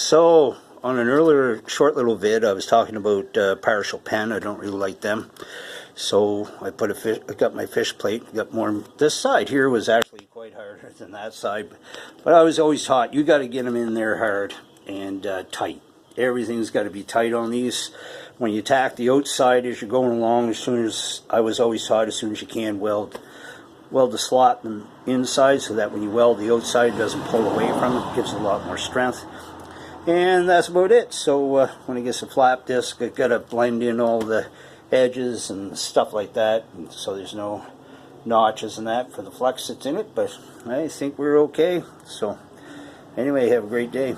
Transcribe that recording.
So, on an earlier short little vid, I was talking about partial pen. I don't really like them. So, I got my fish plate, got more. This side here was actually quite harder than that side. But I was always taught, you got to get them in there hard and tight. Everything's got to be tight on these. When you tack the outside as you're going along, I was always taught, as soon as you can, weld the slot and inside, so that when you weld the outside, it doesn't pull away from it. It gives it a lot more strength. And that's about it. So when it gets a flap disc, I've got to blend in all the edges and stuff like that, and so there's no notches and that for the flex that's in it. But I think we're okay. So anyway, have a great day.